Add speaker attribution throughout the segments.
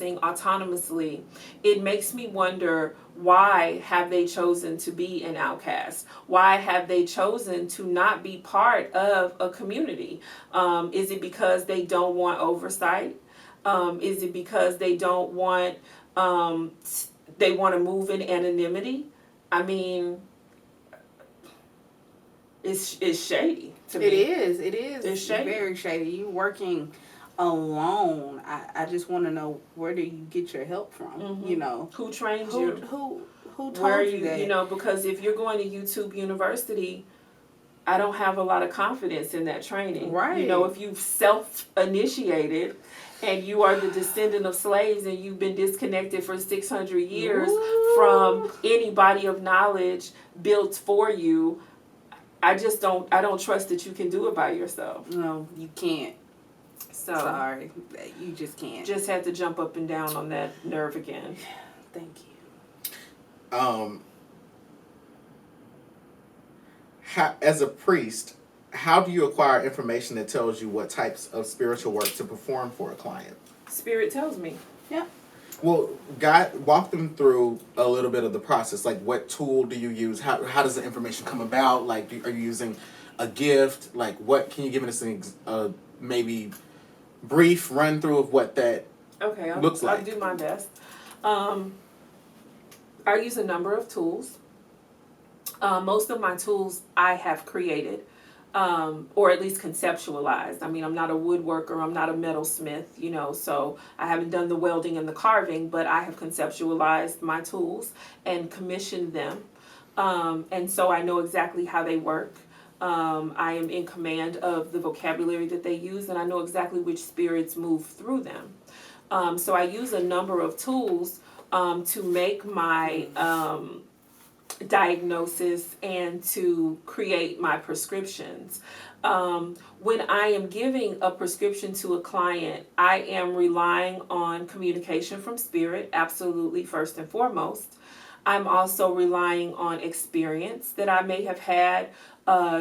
Speaker 1: practicing autonomously, it makes me wonder, why have they chosen to be an outcast? Why have they chosen to not be part of a community? Is it because they don't want oversight? Is it because they don't want, they want to move in anonymity? I mean, it's shady to me.
Speaker 2: It is.
Speaker 1: It's shady.
Speaker 2: Very shady. You working alone. I just want to know, where do you get your help from?
Speaker 1: Mm-hmm.
Speaker 2: You know,
Speaker 1: who trained you?
Speaker 2: Who told
Speaker 1: Where
Speaker 2: you that?
Speaker 1: You know, because if you're going to YouTube University, I don't have a lot of confidence in that training.
Speaker 2: Right.
Speaker 1: You know, if you've self-initiated and you are the descendant of slaves and you've been disconnected for 600 years
Speaker 2: Ooh.
Speaker 1: from any body of knowledge built for you, I don't trust that you can do it by yourself.
Speaker 2: No, you can't.
Speaker 1: So
Speaker 2: sorry, you just can't.
Speaker 1: Just had to jump up and down on that nerve again.
Speaker 2: Thank you.
Speaker 3: As a priest, how do you acquire information that tells you what types of spiritual work to perform for a client?
Speaker 1: Spirit tells me.
Speaker 2: Yeah.
Speaker 3: Well, walk them through a little bit of the process. Like, what tool do you use? How does the information come about? Like, are you using a gift? Like, what can you give us maybe brief run through of what that looks like?
Speaker 1: I'll do my best. I use a number of tools. Most of my tools I have created, or at least conceptualized. I mean, I'm not a woodworker, I'm not a metalsmith, you know, so I haven't done the welding and the carving, but I have conceptualized my tools and commissioned them. And so I know exactly how they work. I am in command of the vocabulary that they use, and I know exactly which spirits move through them. So I use a number of tools to make my diagnosis and to create my prescriptions. When I am giving a prescription to a client, I am relying on communication from spirit, absolutely, first and foremost. I'm also relying on experience that I may have had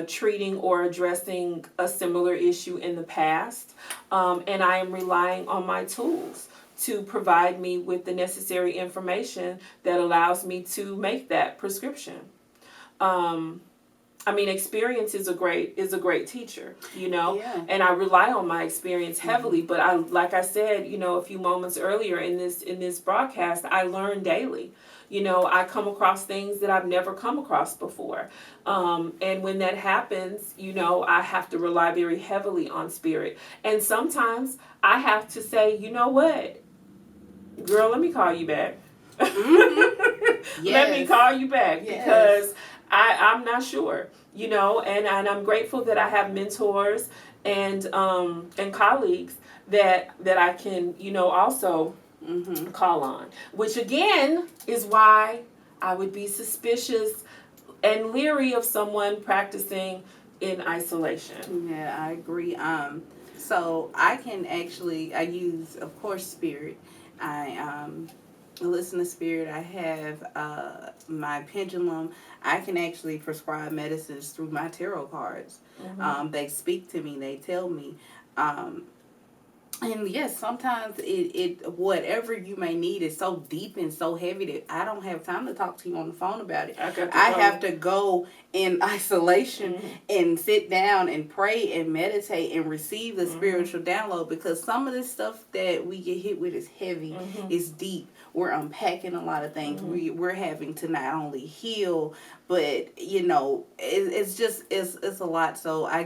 Speaker 1: treating or addressing a similar issue in the past. And I am relying on my tools to provide me with the necessary information that allows me to make that prescription. I mean, experience is a great teacher, you know, and I rely on my experience heavily. But like I said, you know, a few moments earlier in this broadcast, I learn daily. You know, I come across things that I've never come across before. And when that happens, you know, I have to rely very heavily on spirit. And sometimes I have to say, you know what? Girl, let me call you back.
Speaker 2: Mm-hmm.
Speaker 1: Let me call you back because I'm not sure, you know, and I'm grateful that I have mentors and colleagues that I can, you know, also call on, which again is why I would be suspicious and leery of someone practicing in isolation.
Speaker 2: Yeah, I agree. So I use, of course, spirit. I listen to spirit. I have my pendulum. I can actually prescribe medicines through my tarot cards. They speak to me. They tell me. And yes, sometimes it whatever you may need is so deep and so heavy that I don't have time to talk to you on the phone about it. I have to go in isolation and sit down and pray and meditate and receive the spiritual download, because some of this stuff that we get hit with is heavy, it's deep. We're unpacking a lot of things. We're having to not only heal, but you know, it's a lot. So I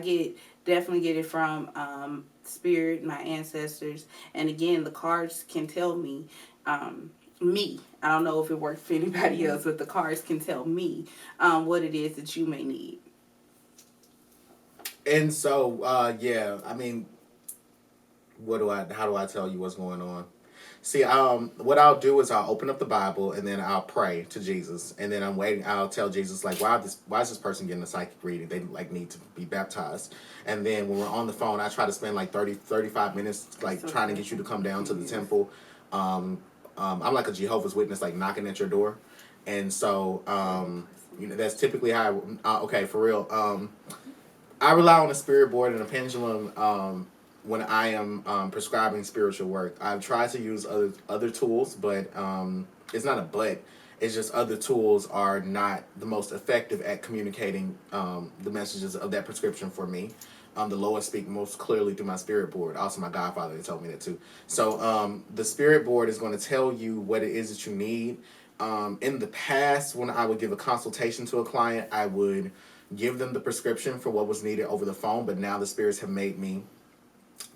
Speaker 2: definitely get it from spirit, my ancestors, and again, the cards can tell me. I don't know if it works for anybody else, but the cards can tell me what it is that you may need.
Speaker 3: And so, I mean, how do I tell you what's going on? See, what I'll do is I'll open up the Bible and then I'll pray to Jesus, and then I'll tell Jesus, like, why is this person getting a psychic reading? They like need to be baptized. And then when we're on the phone, I try to spend like 35 minutes like trying to get you to come down to the temple. I'm like a Jehovah's Witness, like knocking at your door. And so, you know, that's typically how okay, for real. I rely on a spirit board and a pendulum when I am prescribing spiritual work, I've tried to use other tools, but it's not a but. It's just other tools are not the most effective at communicating the messages of that prescription for me. The Lord speaks most clearly through my spirit board. Also, my godfather told me that too. So the spirit board is going to tell you what it is that you need. In the past, when I would give a consultation to a client, I would give them the prescription for what was needed over the phone. But now the spirits have made me,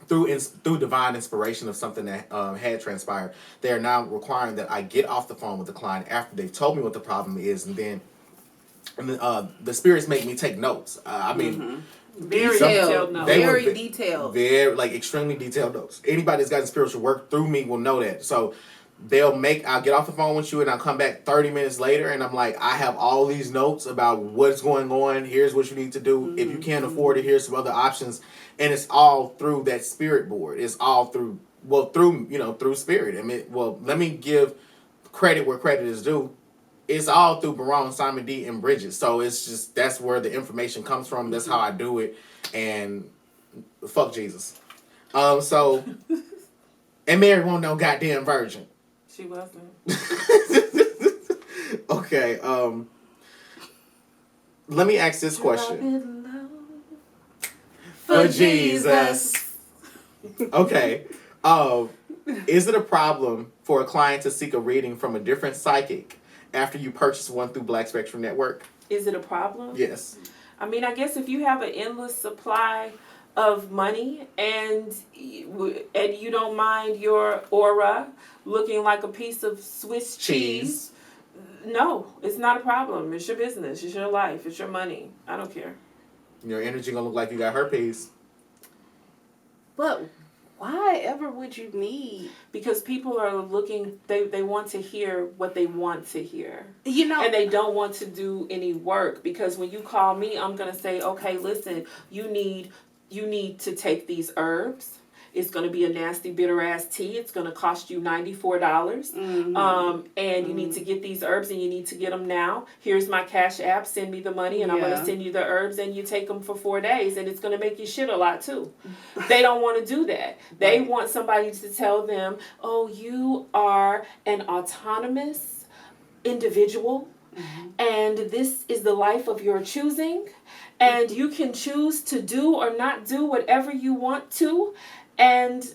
Speaker 3: through divine inspiration of something that had transpired, they are now requiring that I get off the phone with the client after they've told me what the problem is, and then the spirits make me take notes. I mean,
Speaker 1: very detailed notes.
Speaker 2: Very detailed.
Speaker 3: Very, like, extremely detailed notes. Anybody that's gotten spiritual work through me will know that. So I'll get off the phone with you and I'll come back 30 minutes later and I'm like, I have all these notes about what's going on. Here's what you need to do. If you can't afford it, here's some other options. And it's all through that spirit board. It's all through spirit. I mean, let me give credit where credit is due. It's all through Baron, Simon D, and Bridget. So it's just, that's where the information comes from. That's how I do it. And fuck Jesus. And Mary won't no goddamn virgin.
Speaker 1: She wasn't.
Speaker 3: Okay. Let me ask this question. For Jesus. Okay. Is it a problem for a client to seek a reading from a different psychic after you purchase one through Black Spectrum Network?
Speaker 1: Is it a problem?
Speaker 3: Yes.
Speaker 1: I mean, I guess if you have an endless supply of money and you don't mind your aura looking like a piece of Swiss cheese, no, it's not a problem. It's your business. It's your life. It's your money. I don't care.
Speaker 3: Your energy gonna look like you got herpes.
Speaker 2: But why ever would you need?
Speaker 1: Because people are looking, they want to hear what they want to hear.
Speaker 2: You know.
Speaker 1: And they don't want to do any work. Because when you call me, I'm going to say, okay, listen, you need to take these herbs. It's going to be a nasty, bitter-ass tea. It's going to cost you $94. And you need to get these herbs, and you need to get them now. Here's my Cash App. Send me the money, and I'm going to send you the herbs, and you take them for 4 days, and it's going to make you shit a lot, too. They don't want to do that. They want somebody to tell them, oh, you are an autonomous individual, and this is the life of your choosing, and you can choose to do or not do whatever you want to, and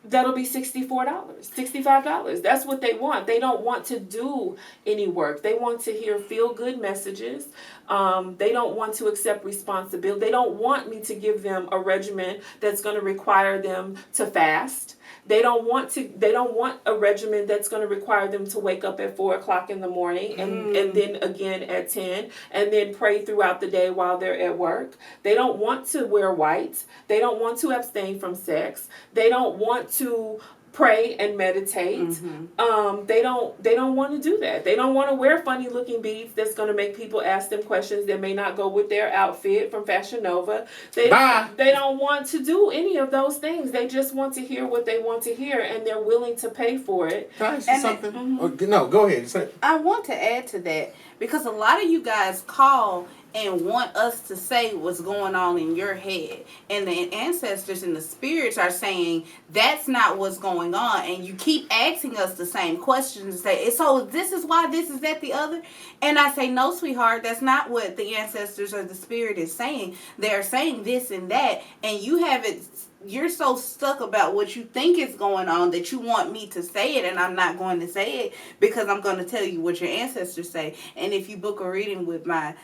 Speaker 1: that'll be $64, $65. That's what they want. They don't want to do any work. They want to hear feel-good messages. They don't want to accept responsibility. They don't want me to give them a regimen that's going to require them to fast. They don't want a regimen that's going to require them to wake up at 4:00 in the morning and then again at 10 and then pray throughout the day while they're at work. They don't want to wear white. They don't want to abstain from sex. They don't want to pray and meditate. They don't want to do that. They don't want to wear funny looking beads that's going to make people ask them questions that may not go with their outfit from Fashion Nova. They don't want to do any of those things. They just want to hear what they want to hear, and they're willing to pay for it.
Speaker 3: Can I say something? No, go ahead. Say.
Speaker 2: I want to add to that because a lot of you guys call and want us to say what's going on in your head. And the ancestors and the spirits are saying that's not what's going on. And you keep asking us the same questions and say, so this is why, this is that, the other. And I say, no, sweetheart, that's not what the ancestors or the spirit is saying. They're saying this and that. And you're so stuck about what you think is going on that you want me to say it, and I'm not going to say it because I'm going to tell you what your ancestors say. And if you book a reading with my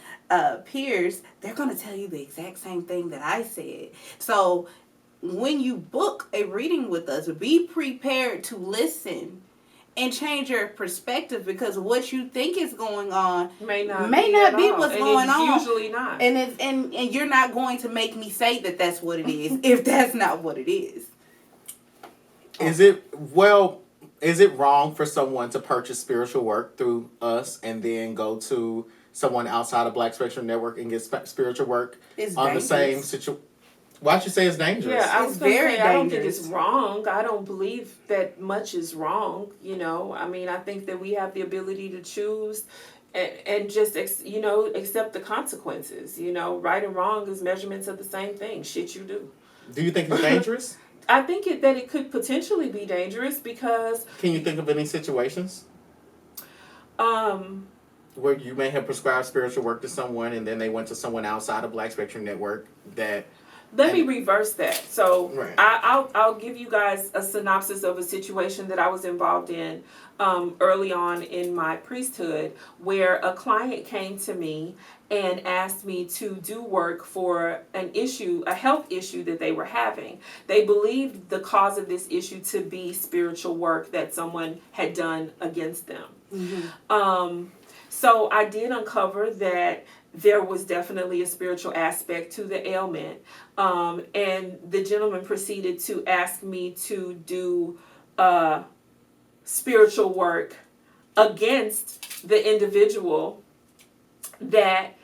Speaker 2: peers, they're going to tell you the exact same thing that I said. So when you book a reading with us, be prepared to listen and change your perspective, because what you think is going on may not be what's going on.
Speaker 1: Usually not.
Speaker 2: And you're not going to make me say that that's what it is if that's not what it is.
Speaker 3: Is it wrong for someone to purchase spiritual work through us and then go to someone outside of Black Spectrum Network and get spiritual work on the same situation? Why'd you say it's dangerous?
Speaker 1: Yeah, I was very dangerous. I don't think it's
Speaker 2: dangerous.
Speaker 1: wrong. I don't believe that much is wrong. You know, I mean, I think that we have the ability to choose and just, accept the consequences. You know, right and wrong is measurements of the same thing. Shit you do.
Speaker 3: Do you think it's dangerous?
Speaker 1: I think that it could potentially be dangerous because...
Speaker 3: Can you think of any situations? Where you may have prescribed spiritual work to someone and then they went to someone outside of Black Spectrum Network that...
Speaker 1: Let me reverse that. So
Speaker 3: right.
Speaker 1: I'll give you guys a synopsis of a situation that I was involved in early on in my priesthood, where a client came to me and asked me to do work for an issue, a health issue that they were having. They believed the cause of this issue to be spiritual work that someone had done against them. Mm-hmm. So I did uncover that there was definitely a spiritual aspect to the ailment. And the gentleman proceeded to ask me to do spiritual work against the individual that...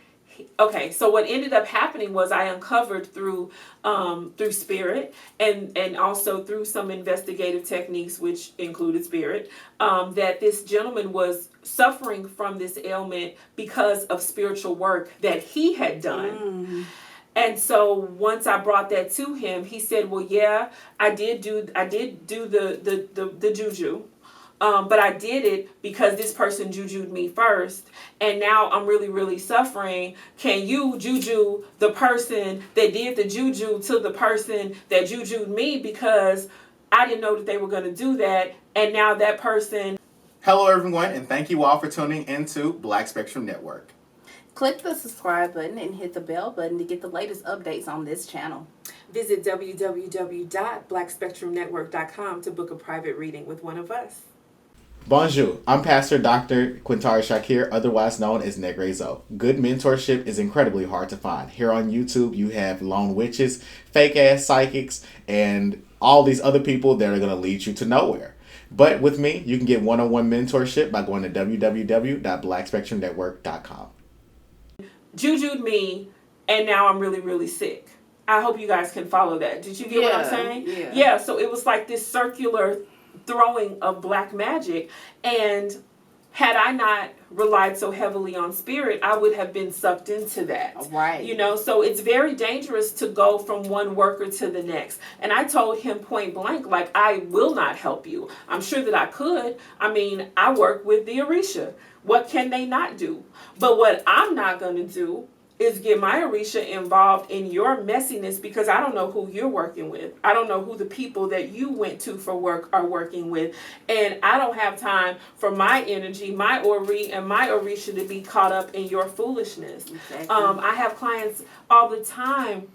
Speaker 1: Okay, so what ended up happening was I uncovered through spirit and also through some investigative techniques, which included spirit, that this gentleman was suffering from this ailment because of spiritual work that he had done. And so once I brought that to him, he said, "Well, yeah, I did do the juju." But I did it because this person jujued me first, and now I'm really, really suffering. Can you juju the person that did the juju to the person that jujued me, because I didn't know that they were going to do that, and now that person...
Speaker 3: Hello, everyone, and thank you all for tuning into Black Spectrum Network.
Speaker 2: Click the subscribe button and hit the bell button to get the latest updates on this channel.
Speaker 1: Visit www.blackspectrumnetwork.com to book a private reading with one of us.
Speaker 3: Bonjour, I'm Pastor Dr. Quintari Shakir, otherwise known as Negrezo. Good mentorship is incredibly hard to find. Here on YouTube, you have lone witches, fake-ass psychics, and all these other people that are going to lead you to nowhere. But with me, you can get one-on-one mentorship by going to www.blackspectrumnetwork.com. Jujued
Speaker 1: me, and now I'm really, really sick. I hope you guys can follow that. Did you get what I'm saying? Yeah, so it was like this circular throwing of black magic, and had I not relied so heavily on spirit, I would have been sucked into that.
Speaker 2: Right.
Speaker 1: You know, so it's very dangerous to go from one worker to the next. And I told him point blank, like, I will not help you. I'm sure that I could. I mean, I work with the Orisha. What can they not do? But what I'm not going to do is get my Orisha involved in your messiness, because I don't know who you're working with. I don't know who the people that you went to for work are working with. And I don't have time for my energy, my Ori, and my Orisha to be caught up in your foolishness. Exactly. I have clients all the time.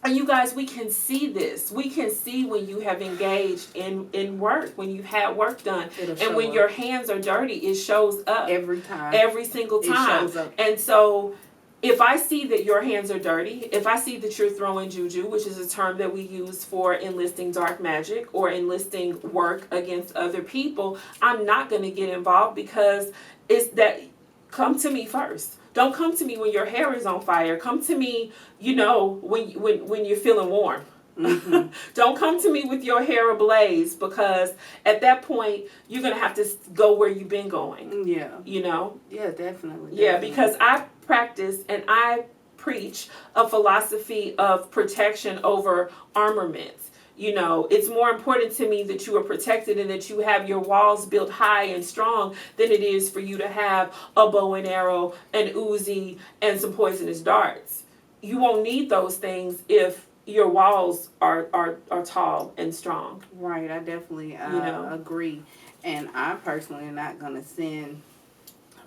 Speaker 1: And you guys, we can see this. We can see when you have engaged in work, when you've had work done. And when your hands are dirty, it shows up.
Speaker 2: Every time.
Speaker 1: Every single time. It shows up. And so... if I see that your hands are dirty, if I see that you're throwing juju, which is a term that we use for enlisting dark magic or enlisting work against other people, I'm not going to get involved, because it's that... come to me first. Don't come to me when your hair is on fire. Come to me, you know, when you're feeling warm. Mm-hmm. Don't come to me with your hair ablaze, because at that point you're going to have to go where you've been going.
Speaker 2: Yeah.
Speaker 1: You know?
Speaker 2: Yeah, definitely.
Speaker 1: Yeah, because I practice and I preach a philosophy of protection over armaments. You know, it's more important to me that you are protected and that you have your walls built high and strong than it is for you to have a bow and arrow, an Uzi, and some poisonous darts. You won't need those things if your walls are tall and strong.
Speaker 2: Right, I definitely agree. And I personally am not going to send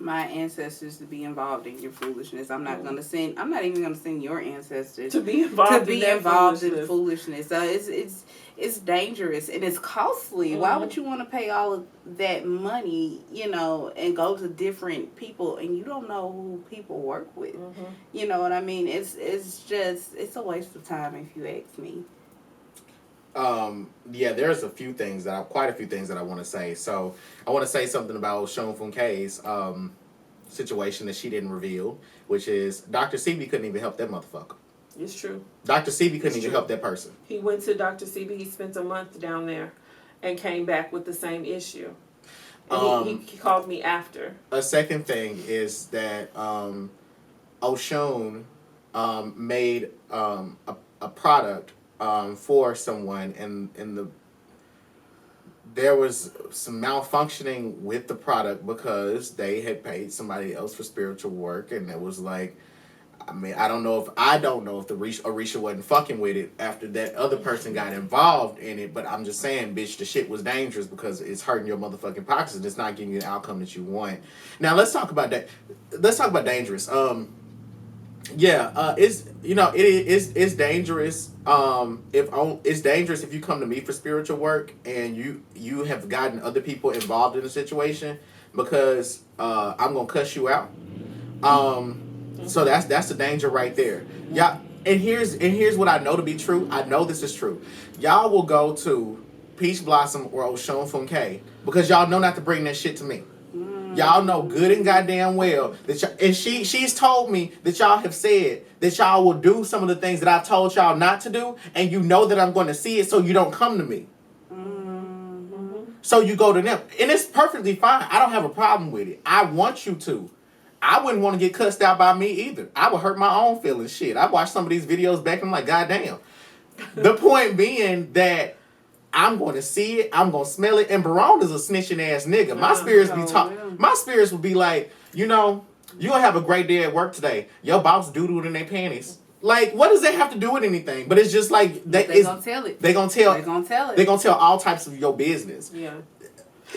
Speaker 2: my ancestors to be involved in your foolishness. I'm not even going to send your ancestors
Speaker 1: to be involved
Speaker 2: in foolishness. So it's dangerous and it's costly. Mm-hmm. Why would you want to pay all of that money, you know, and go to different people and you don't know who people work with? Mm-hmm. You know what I mean? It's a waste of time, if you ask me.
Speaker 3: There's quite a few things that I want to say. So I want to say something about Osun Funke's situation that she didn't reveal, which is Dr. CB couldn't even help that motherfucker.
Speaker 1: It's true.
Speaker 3: Dr. CB couldn't even help that person.
Speaker 1: He went to Dr. CB. He spent a month down there and came back with the same issue. And he called me after.
Speaker 3: A second thing is that Osun made a product for someone, and there was some malfunctioning with the product because they had paid somebody else for spiritual work, and it was like, I mean, I don't know if the Orisha wasn't fucking with it after that other person got involved in it, but I'm just saying, bitch, the shit was dangerous because it's hurting your motherfucking pockets and it's not giving you the outcome that you want. Now let's talk about that. Let's talk about dangerous. It's dangerous. It's dangerous if you come to me for spiritual work and you have gotten other people involved in the situation, because I'm gonna cuss you out. So that's the danger right there. Yeah, and here's what I know to be true. I know this is true. Y'all will go to Peach Blossom or Osun Funke because y'all know not to bring that shit to me. Y'all know good and goddamn well that and she's told me that y'all have said that y'all will do some of the things that I told y'all not to do, and you know that I'm going to see it, so you don't come to me. So you go to them, and it's perfectly fine. I don't have a problem with it. I want you to. I wouldn't want to get cussed out by me either. I would hurt my own feelings. Shit, I watched some of these videos back and I'm like, goddamn. The point being that I'm going to see it, I'm going to smell it, and Barone is a snitching ass nigga. My spirits would be like, you know, you gonna have a great day at work today. Your boss doo-dooed in their panties. Like, what does that have to do with anything? But it's just like
Speaker 2: they gonna tell it.
Speaker 3: They gonna tell
Speaker 2: it.
Speaker 3: They gonna tell all types of your business.
Speaker 1: Yeah.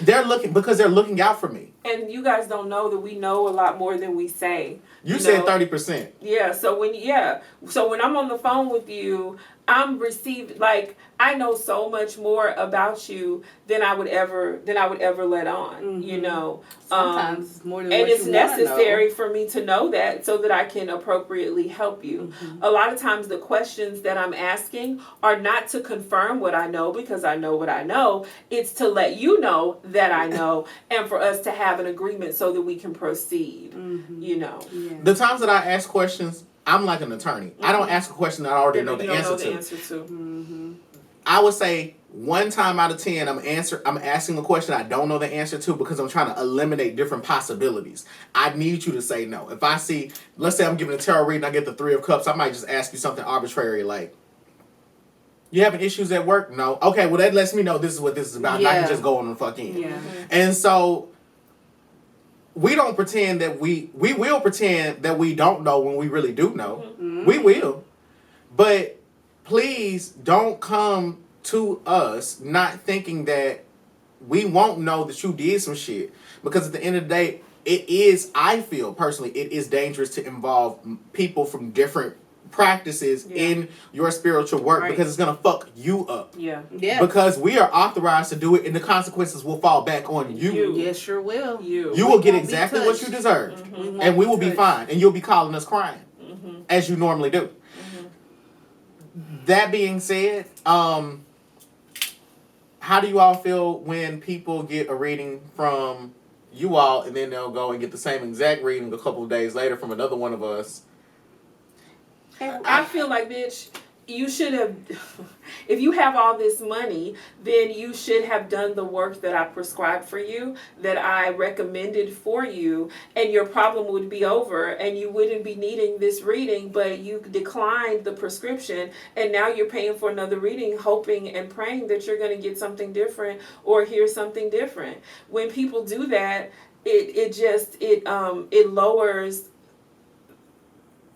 Speaker 3: They're looking out for me.
Speaker 1: And you guys don't know that we know a lot more than we say.
Speaker 3: You said 30%.
Speaker 1: Yeah. So when I'm on the phone with you, I'm received, like, I know so much more about you than I would ever let on. You know.
Speaker 2: Sometimes more than
Speaker 1: and
Speaker 2: what
Speaker 1: it's
Speaker 2: you
Speaker 1: necessary for me to know that so that I can appropriately help you. A lot of times the questions that I'm asking are not to confirm what I know because I know what I know. It's to let you know that I know and for us to have an agreement so that we can proceed. You know. Yeah.
Speaker 3: The times that I ask questions, I'm like an attorney. I don't ask a question that I already know the answer to. I would say 1 time out of 10, I'm asking a question I don't know the answer to because I'm trying to eliminate different possibilities. I need you to say no. If I see, let's say I'm giving a tarot reading, I get the 3 of Cups, I might just ask you something arbitrary like, you having issues at work? No. Okay, well that lets me know this is what this is about. Yeah. And I can just go on and fuck in. Yeah. And so we don't pretend that we will pretend that we don't know when we really do know. We will. But please don't come to us not thinking that we won't know that you did some shit. Because at the end of the day, I feel personally, it is dangerous to involve people from different practices in your spiritual work because it's going to fuck you up. Yeah. Because we are authorized to do it and the consequences will fall back on you.
Speaker 2: Yes, sure will.
Speaker 3: You will get exactly what you deserve. And we will be fine. And you'll be calling us crying. As you normally do. That being said, how do you all feel when people get a reading from you all and then they'll go and get the same exact reading a couple of days later from another one of us?
Speaker 1: I feel like, bitch, you should have, if you have all this money, then you should have done the work that I prescribed for you, that I recommended for you, and your problem would be over, and you wouldn't be needing this reading, but you declined the prescription, and now you're paying for another reading, hoping and praying that you're going to get something different or hear something different. When people do that, it lowers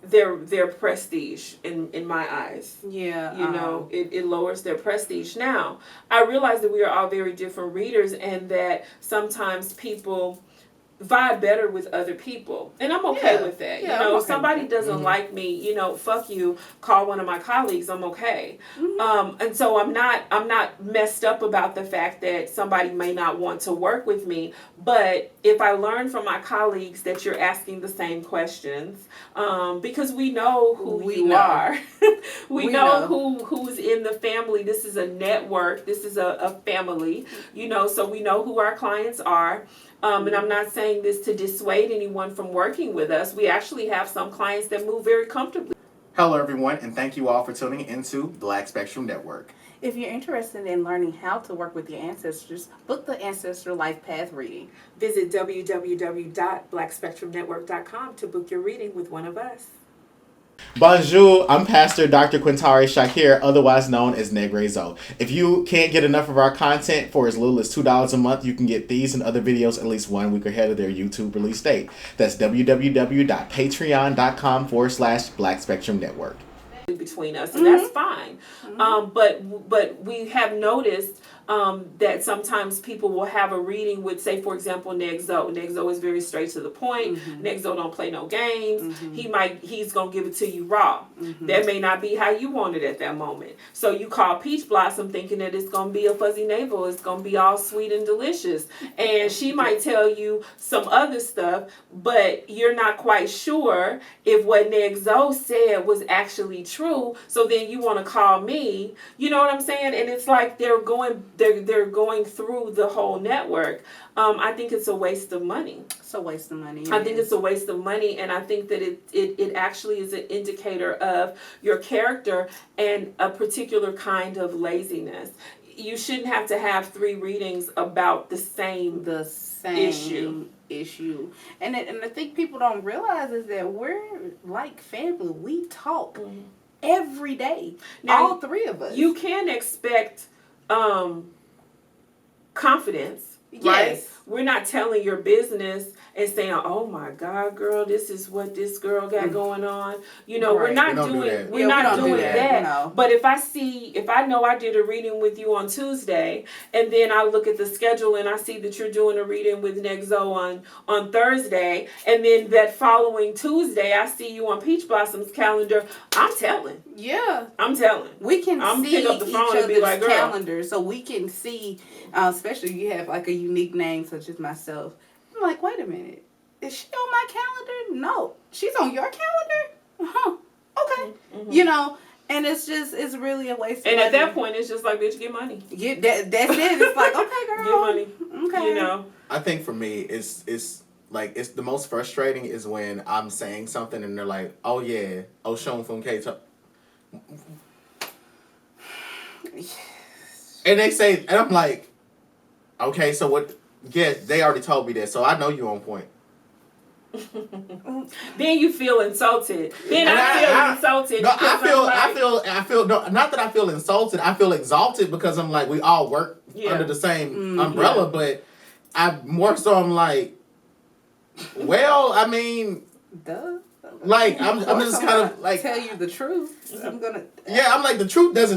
Speaker 1: their prestige in my eyes. Yeah. You know, it lowers their prestige. Now, I realize that we are all very different readers and that sometimes people vibe better with other people. And I'm okay with that. Yeah, you know, if somebody doesn't like me, you know, fuck you, call one of my colleagues, I'm okay. And so I'm not messed up about the fact that somebody may not want to work with me. But if I learn from my colleagues that you're asking the same questions, because we know who you are. we know who's in the family. This is a network. This is a family, you know, so we know who our clients are. And I'm not saying this to dissuade anyone from working with us. We actually have some clients that move very comfortably.
Speaker 3: Hello, everyone, and thank you all for tuning into Black Spectrum Network.
Speaker 2: If you're interested in learning how to work with your ancestors, book the Ancestor Life Path reading.
Speaker 1: Visit www.blackspectrumnetwork.com to book your reading with one of us.
Speaker 3: Bonjour, I'm Pastor Dr. Quintari Shakir, otherwise known as Negrezo. If you can't get enough of our content for as little as $2 a month, you can get these and other videos at least 1 week ahead of their YouTube release date. That's www.patreon.com/Black Spectrum Network.
Speaker 1: Between us, and that's fine. But we have noticed that sometimes people will have a reading with, say, for example, Negzo. Negzo is very straight to the point. Negzo don't play no games. He's gonna give it to you raw. That may not be how you want it at that moment. So you call Peach Blossom thinking that it's gonna be a fuzzy navel. It's gonna be all sweet and delicious, and she might tell you some other stuff, but you're not quite sure if what Negzo said was actually true. So then you want to call me. You know what I'm saying? And it's like they're going through the whole network. I think it's a waste of money.
Speaker 2: It's a waste of money.
Speaker 1: I think it's a waste of money, and I think that it actually is an indicator of your character and a particular kind of laziness. You shouldn't have to have 3 readings about the same issue.
Speaker 2: And I think people don't realize is that we're like family. We talk every day. Now, all 3 of us.
Speaker 1: You can expect confidence,
Speaker 2: yes.
Speaker 1: Right? We're not telling your business and saying, "Oh my God, girl, this is what this girl got going on." You know,
Speaker 2: right.
Speaker 1: we're not doing that.
Speaker 2: No.
Speaker 1: But if I know I did a reading with you on Tuesday, and then I look at the schedule and I see that you're doing a reading with Negzo on Thursday, and then that following Tuesday I see you on Peach Blossom's calendar, I'm telling.
Speaker 2: Yeah.
Speaker 1: I'm telling.
Speaker 2: We can see
Speaker 1: pick up the phone
Speaker 2: each
Speaker 1: and be
Speaker 2: other's
Speaker 1: like, "Girl."
Speaker 2: calendar, so we can see, especially you have like a unique name such as myself. I'm like, wait a minute. Is she on my calendar? No. She's on your calendar? Uh-huh. Okay. You know, and it's really a waste of money.
Speaker 1: And at that point, it's just like, bitch, get money.
Speaker 2: That's it. It's like, okay, girl.
Speaker 1: Get money.
Speaker 2: Okay.
Speaker 1: You know?
Speaker 3: I think for me, it's the most frustrating is when I'm saying something and they're like, "Oh yeah, Osun Funke." And they say, and I'm like, okay, so what? Yeah, they already told me that, so I know you're on point.
Speaker 1: Then you feel insulted. Then I feel insulted.
Speaker 3: No, I feel. No, not that I feel insulted. I feel exalted because I'm like, we all work under the same umbrella, but I'm like, well, I mean,
Speaker 2: duh.
Speaker 3: Like I'm just kind of like
Speaker 2: tell you the truth. I'm gonna.
Speaker 3: Yeah, I'm like the truth is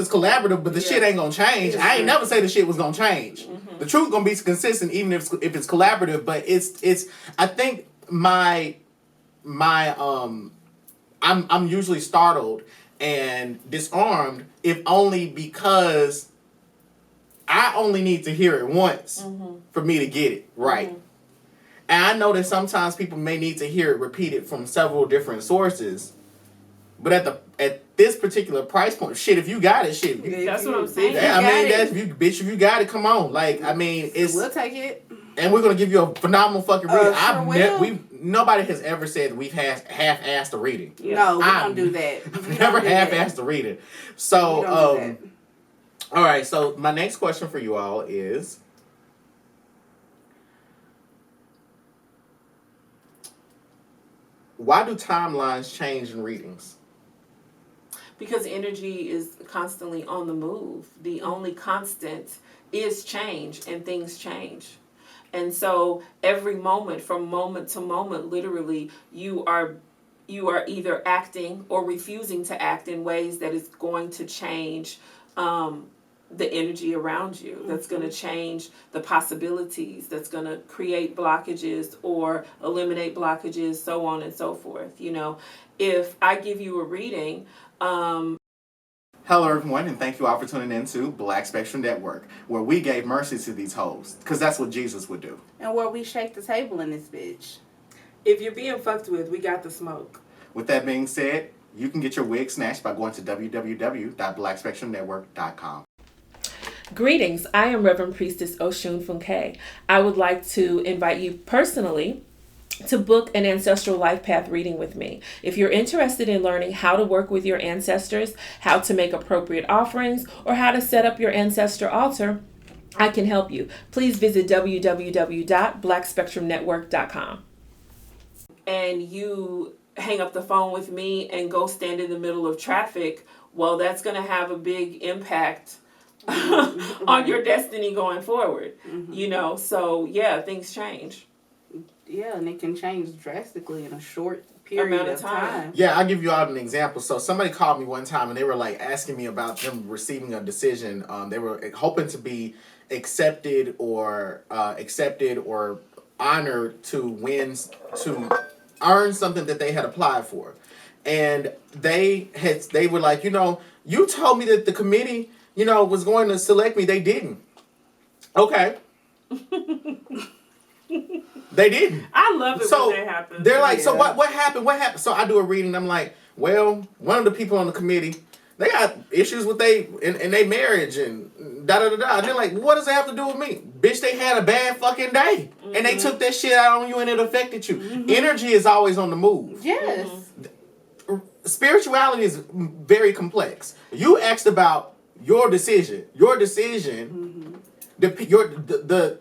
Speaker 3: collaborative, but the shit ain't gonna change. I ain't never say the shit was gonna change. The truth gonna be consistent even if it's collaborative. But it's I think I'm usually startled and disarmed if only because I only need to hear it once for me to get it right. And I know that sometimes people may need to hear it repeated from several different sources. But at this particular price point, shit, if you got it, shit.
Speaker 1: That's what I'm saying.
Speaker 3: Yeah, if you got it, come on. Like, I mean,
Speaker 2: we'll take it.
Speaker 3: And we're gonna give you a phenomenal fucking reading.
Speaker 2: Sure
Speaker 3: nobody has ever said that we've half-assed a reading.
Speaker 2: Yeah. No, we don't do that.
Speaker 3: I've never half-assed a reading. So, all right. So my next question for you all is, why do timelines change in readings?
Speaker 1: Because energy is constantly on the move. The only constant is change, and things change. And so every moment, from moment to moment, literally, you are either acting or refusing to act in ways that is going to change the energy around you, that's going to change the possibilities, that's going to create blockages or eliminate blockages, so on and so forth. You know, if I give you a reading,
Speaker 3: Hello everyone, and thank you all for tuning in to Black Spectrum Network, where we gave mercy to these hoes, because that's what Jesus would do.
Speaker 2: And where we shake the table in this bitch.
Speaker 1: If you're being fucked with, we got the smoke.
Speaker 3: With that being said, you can get your wig snatched by going to www.blackspectrumnetwork.com.
Speaker 1: Greetings, I am Reverend Priestess Osun Funke. I would like to invite you personally to book an ancestral life path reading with me. If you're interested in learning how to work with your ancestors, how to make appropriate offerings, or how to set up your ancestor altar, I can help you. Please visit www.blackspectrumnetwork.com. And you hang up the phone with me and go stand in the middle of traffic, well, that's going to have a big impact on your destiny going forward. You know, so yeah, things change.
Speaker 2: Yeah, and it can change drastically in a short period of time.
Speaker 3: Yeah, I'll give you all an example. So somebody called me one time and they were like asking me about them receiving a decision. They were hoping to be accepted or honored to earn something that they had applied for. And they were like, you told me that the committee, was going to select me. They didn't. Okay. They didn't.
Speaker 1: I love it when that happens.
Speaker 3: They're like, so what happened? What happened? So I do a reading. I'm like, well, one of the people on the committee, they got issues with in their marriage and da-da-da-da. And they're like, what does that have to do with me? Bitch, they had a bad fucking day. And they took that shit out on you and it affected you. Energy is always on the move.
Speaker 2: Yes.
Speaker 3: Spirituality is very complex. You asked about your decision. Your decision, the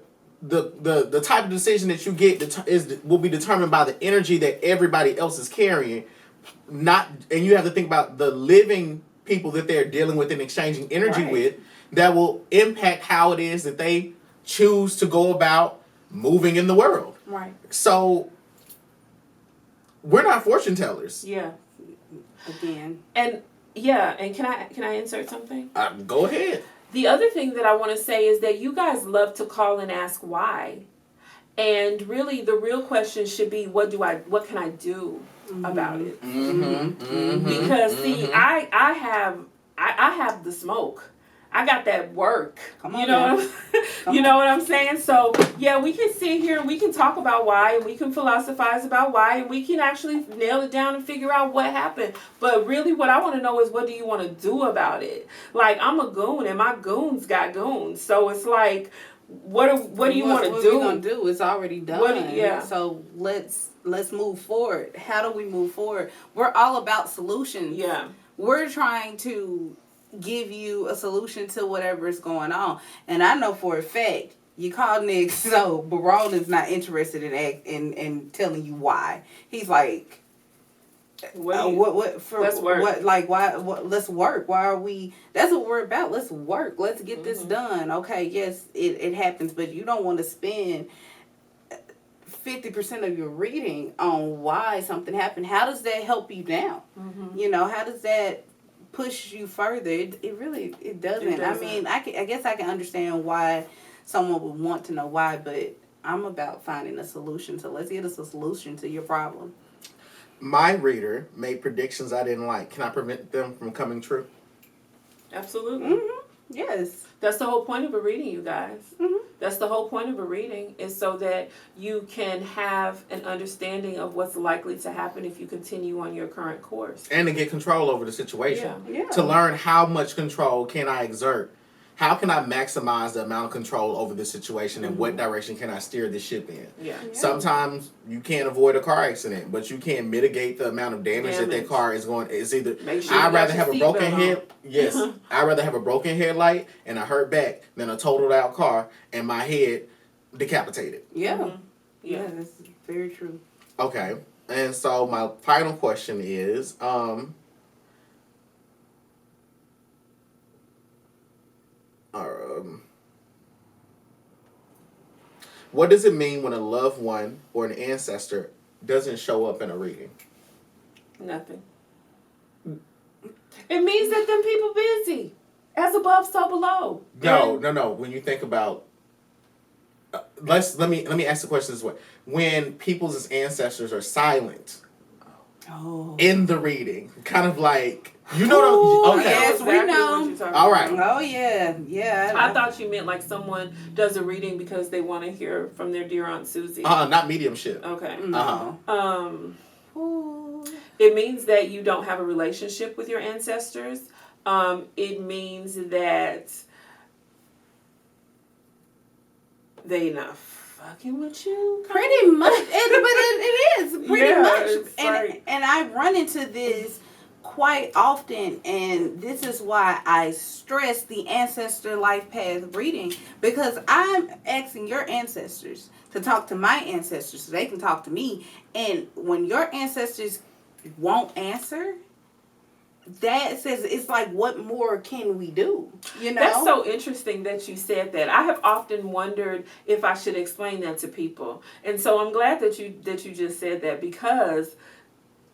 Speaker 3: type of decision that you get will be determined by the energy that everybody else is carrying. And you have to think about the living people that they're dealing with and exchanging energy with that will impact how it is that they choose to go about moving in the world.
Speaker 2: Right.
Speaker 3: So we're not fortune tellers.
Speaker 1: Yeah.
Speaker 2: Again.
Speaker 1: And can I insert something?
Speaker 3: Go ahead.
Speaker 1: The other thing that I want to say is that you guys love to call and ask why. And really the real question should be, what can I do about it? Because see, I have the smoke. I got that work. You know what I'm saying? So yeah, we can sit here and we can talk about why, and we can philosophize about why, and we can actually nail it down and figure out what happened. But really what I want to know is, what do you want to do about it? Like, I'm a goon and my goons got goons. So it's like, what do you want to do?
Speaker 2: What we're going to do is already done. So let's move forward. How do we move forward? We're all about solutions.
Speaker 1: Yeah.
Speaker 2: We're trying to give you a solution to whatever is going on. And I know for a fact, you call Nick, so Barone is not interested in telling you why. He's like, let's work. Why are we, that's what we're about. Let's work. Let's get this done. Okay, yes, it happens, but you don't want to spend 50% of your reading on why something happened. How does that help you now? How does that push you further? It really doesn't. I mean, I guess I can understand why someone would want to know why, but I'm about finding a solution. So let's get us a solution to your problem.
Speaker 3: My reader made predictions I didn't like. Can I prevent them from coming true?
Speaker 1: Absolutely.
Speaker 2: Yes.
Speaker 1: That's the whole point of a reading, you guys. That's the whole point of a reading, is so that you can have an understanding of what's likely to happen if you continue on your current course.
Speaker 3: And to get control over the situation.
Speaker 2: Yeah.
Speaker 3: To learn how much control can I exert. How can I maximize the amount of control over the situation, and what direction can I steer the ship in?
Speaker 1: Yeah.
Speaker 3: Sometimes you can't avoid a car accident, but you can mitigate the amount of damage that car is going. It's either I'd rather have a broken head. Yes, I'd rather have a broken headlight and a hurt back than a totaled out car and my head decapitated.
Speaker 2: Yeah. Yeah, that's very true.
Speaker 3: Okay, and so my final question is, what does it mean when a loved one or an ancestor doesn't show up in a reading?
Speaker 1: Nothing. It means that them people busy. As above, so below.
Speaker 3: No. When you think about, let me ask the question this way: when people's ancestors are silent in the reading, kind of like. You know what I'm... Okay.
Speaker 2: Yes, we know.
Speaker 3: All right.
Speaker 2: Oh, yeah. Yeah.
Speaker 1: I thought you meant like someone does a reading because they want to hear from their dear Aunt Susie.
Speaker 3: Not mediumship.
Speaker 1: Okay.
Speaker 2: Ooh.
Speaker 1: It means that you don't have a relationship with your ancestors. It means that they not fucking with you.
Speaker 2: Pretty much. But it is. Pretty much.
Speaker 1: Like...
Speaker 2: And I run into this quite often, and this is why I stress the ancestor life path reading, because I'm asking your ancestors to talk to my ancestors so they can talk to me. And when your ancestors won't answer, that says, it's like, what more can we do? You know?
Speaker 1: That's so interesting that you said that. I have often wondered if I should explain that to people. And so I'm glad that you just said that, because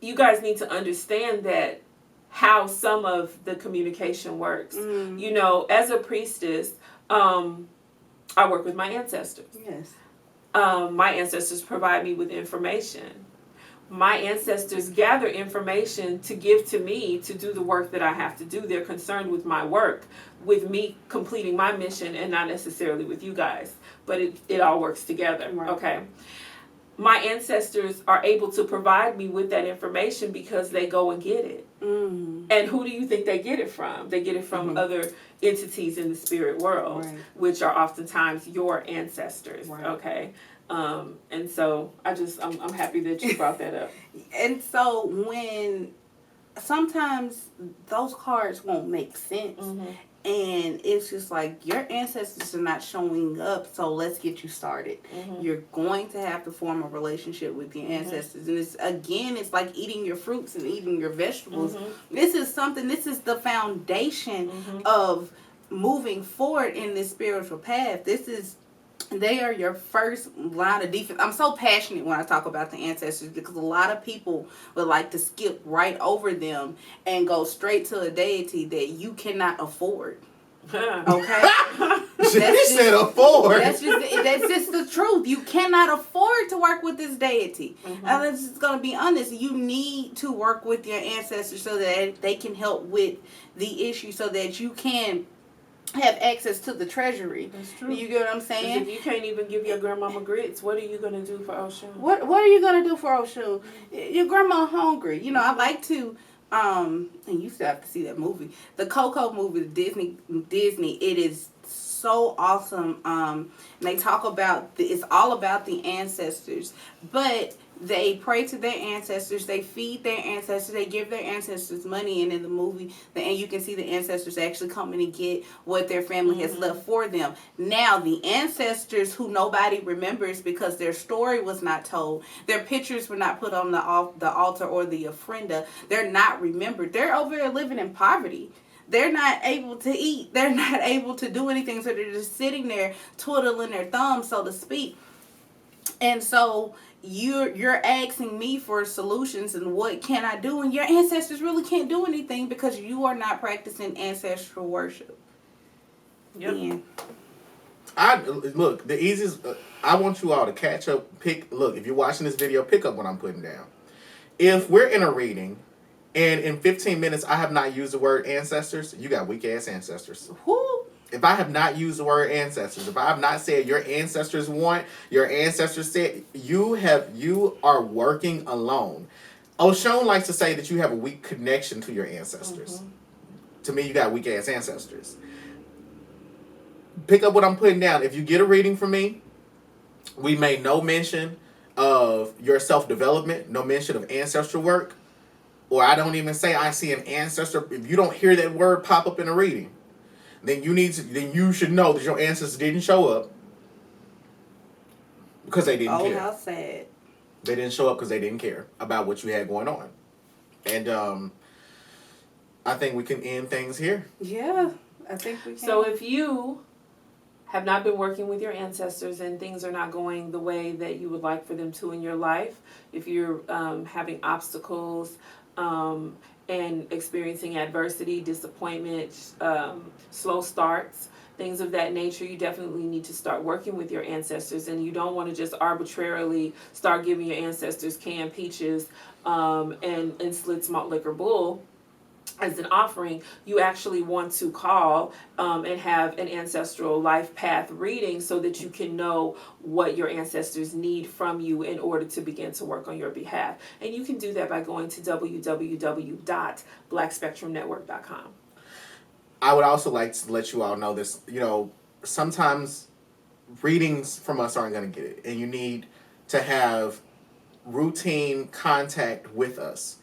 Speaker 1: you guys need to understand that how some of the communication works. You know, as a priestess, I work with my ancestors.
Speaker 2: Yes.
Speaker 1: My ancestors provide me with information. My ancestors gather information to give to me to do the work that I have to do. They're concerned with my work, with me completing my mission, and not necessarily with you guys. But it all works together.
Speaker 2: Right.
Speaker 1: Okay. My ancestors are able to provide me with that information because they go and get it. And who do you think they get it from? They get it from other entities in the spirit world, which are oftentimes your ancestors. Okay. And so I'm happy that you brought that up.
Speaker 2: And so when sometimes those cards won't make sense, and it's just like, your ancestors are not showing up, so let's get you started. You're going to have to form a relationship with your ancestors. And it's like eating your fruits and eating your vegetables. This is the foundation of moving forward in this spiritual path. They are your first line of defense. I'm so passionate when I talk about the ancestors, because a lot of people would like to skip right over them and go straight to a deity that you cannot afford. Okay?
Speaker 3: She said afford.
Speaker 2: That's just the truth. You cannot afford to work with this deity. And I'm just going to be honest. You need to work with your ancestors so that they can help with the issue, so that you can have access to the treasury.
Speaker 1: That's true.
Speaker 2: You get what I'm saying?
Speaker 1: If you can't even give your grandmama grits, what are you going to do for Osun?
Speaker 2: What are you going to do for Osun? Your grandma hungry. You know, I like to, and you still have to see that movie. The Coco movie, Disney, it is so awesome. And they talk about, it's all about the ancestors. But they pray to their ancestors. They feed their ancestors. They give their ancestors money. And in the movie, and you can see the ancestors actually coming and get what their family has left for them. Now, the ancestors who nobody remembers because their story was not told, their pictures were not put on the altar or the ofrenda, they're not remembered. They're over there living in poverty. They're not able to eat. They're not able to do anything. So they're just sitting there twiddling their thumbs, so to speak. And so you're asking me for solutions and what can I do, and your ancestors really can't do anything because you are not practicing ancestral worship.
Speaker 1: Yep.
Speaker 3: Look, the easiest, I want you all to catch up, look, if you're watching this video, pick up what I'm putting down. If we're in a reading and in 15 minutes I have not used the word ancestors, you got weak ass ancestors.
Speaker 2: Who?
Speaker 3: If I have not used the word ancestors, if I have not said your ancestors want, your ancestors said, you are working alone. Osun likes to say that you have a weak connection to your ancestors. To me, you got weak ass ancestors. Pick up what I'm putting down. If you get a reading from me, we made no mention of your self-development, no mention of ancestral work, or I don't even say I see an ancestor. If you don't hear that word pop up in a reading, then you should know that your ancestors didn't show up because they didn't care.
Speaker 2: Oh, how sad.
Speaker 3: They didn't show up because they didn't care about what you had going on. And I think we can end things here.
Speaker 2: Yeah, I think we can.
Speaker 1: So if you have not been working with your ancestors and things are not going the way that you would like for them to in your life, if you're having obstacles, and experiencing adversity, disappointment, slow starts, things of that nature, you definitely need to start working with your ancestors. And you don't want to just arbitrarily start giving your ancestors canned peaches and slits malt liquor bull as an offering. You actually want to call and have an ancestral life path reading so that you can know what your ancestors need from you in order to begin to work on your behalf. And you can do that by going to www.blackspectrumnetwork.com.
Speaker 3: I would also like to let you all know this, sometimes readings from us aren't going to get it. And you need to have routine contact with us.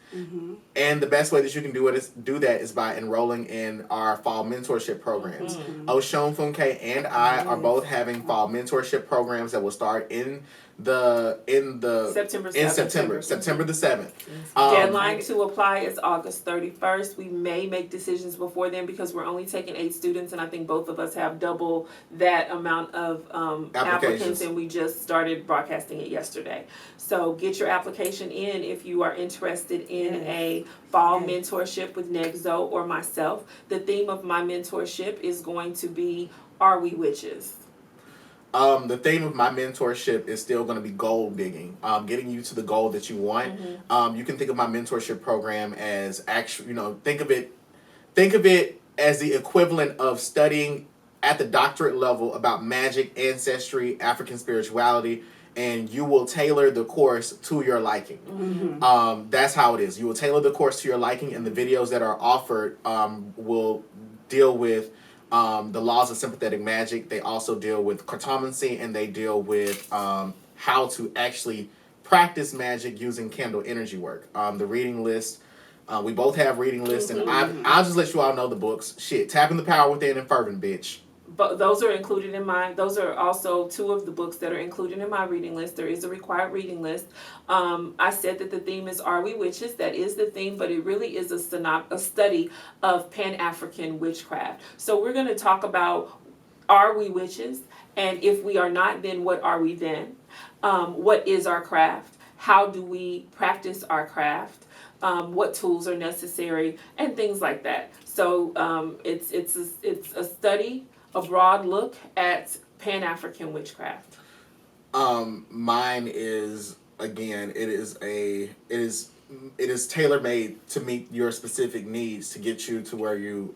Speaker 3: And the best way that you can do that is by enrolling in our fall mentorship programs. Osun, Funke, and I are both having fall mentorship programs that will start in
Speaker 1: September
Speaker 3: in
Speaker 1: 7th.
Speaker 3: September the 7th.
Speaker 1: Deadline to apply is August 31st. We may make decisions before then because we're only taking 8 students, and I think both of us have double that amount of applicants, and we just started broadcasting it yesterday. So get your application in if you are interested in a fall mentorship with Negzo or myself. The theme of my mentorship is going to be, Are We Witches?
Speaker 3: The theme of my mentorship is still going to be goal digging, getting you to the goal that you want. You can think of my mentorship program as actually, think of it as the equivalent of studying at the doctorate level about magic, ancestry, African spirituality, and you will tailor the course to your liking. That's how it is. You will tailor the course to your liking, and the videos that are offered will deal with the laws of sympathetic magic. They also deal with cartomancy, and they deal with how to actually practice magic using candle energy work. The reading list, we both have reading lists, and I'll just let you all know the books. Shit, Tapping the Power Within and Fervent, bitch.
Speaker 1: But those are included in those are also 2 of the books that are included in my reading list. There is a required reading list. I said that the theme is Are We Witches? That is the theme, but it really is a study of Pan-African witchcraft. So we're going to talk about, are we witches? And if we are not, then what are we then? What is our craft? How do we practice our craft? What tools are necessary? And things like that. So it's a study, a broad look at Pan-African witchcraft.
Speaker 3: Mine is, again, it is tailor-made to meet your specific needs to get you to where you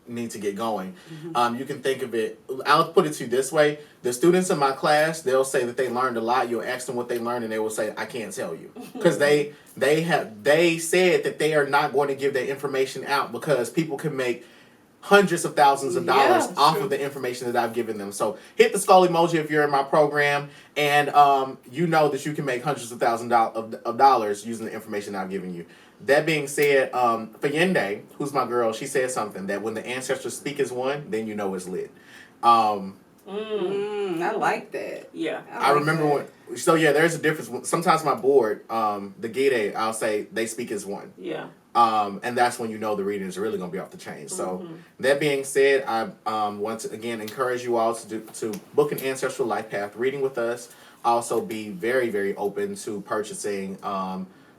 Speaker 3: need to get going. You can think of it, I'll put it to you this way. The students in my class, they'll say that they learned a lot. You'll ask them what they learned, and they will say, I can't tell you. Because they said that they are not going to give that information out because people can make hundreds of thousands of dollars off of the information that I've given them. So hit the skull emoji if you're in my program, and you know that you can make hundreds of thousands of dollars using the information I've given you. That being said, Fayende, who's my girl, she said something that when the ancestors speak as one, then you know it's lit.
Speaker 2: I like that.
Speaker 1: Yeah.
Speaker 3: I remember there's a difference. Sometimes my board, the Gide, I'll say they speak as one.
Speaker 1: Yeah.
Speaker 3: And that's when you know the reading is really going to be off the chain. So that being said, I want to again encourage you all to book an Ancestral Life Path reading with us. Also be very, very open to purchasing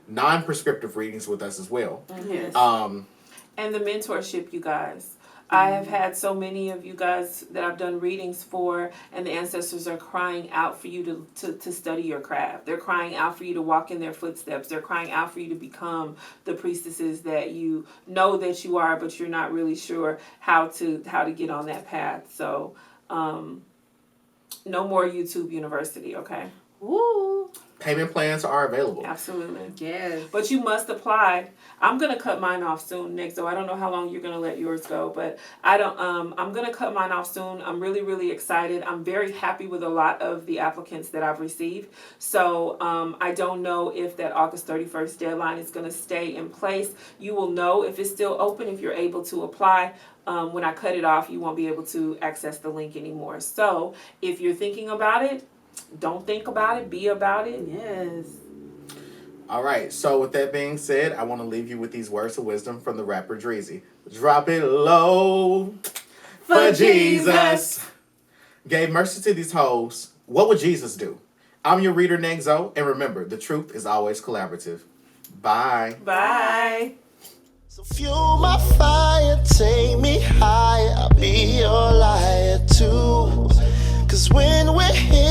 Speaker 3: non-prescriptive readings with us as well.
Speaker 1: Yes. And the mentorship, you guys. I have had so many of you guys that I've done readings for, and the ancestors are crying out for you to study your craft. They're crying out for you to walk in their footsteps. They're crying out for you to become the priestesses that you know that you are, but you're not really sure how to get on that path. So, no more YouTube University, okay?
Speaker 2: Woo!
Speaker 3: Payment plans are available.
Speaker 1: Absolutely.
Speaker 2: Yes.
Speaker 1: But you must apply. I'm gonna cut mine off soon, Nick. So I don't know how long you're gonna let yours go, but I'm gonna cut mine off soon. I'm really, really excited. I'm very happy with a lot of the applicants that I've received. So I don't know if that August 31st deadline is gonna stay in place. You will know if it's still open if you're able to apply. When I cut it off, you won't be able to access the link anymore. So if you're thinking about it, don't think about it, be about it.
Speaker 2: Yes.
Speaker 3: All right, so with that being said, I want to leave you with these words of wisdom from the rapper Dreezy. Drop it low for Jesus. Gave mercy to these hoes. What would Jesus do? I'm your reader, Negzo, and remember, the truth is always collaborative. Bye.
Speaker 1: Bye.
Speaker 4: So fuel my fire, take me higher, I'll be your liar too. 'Cause when we're here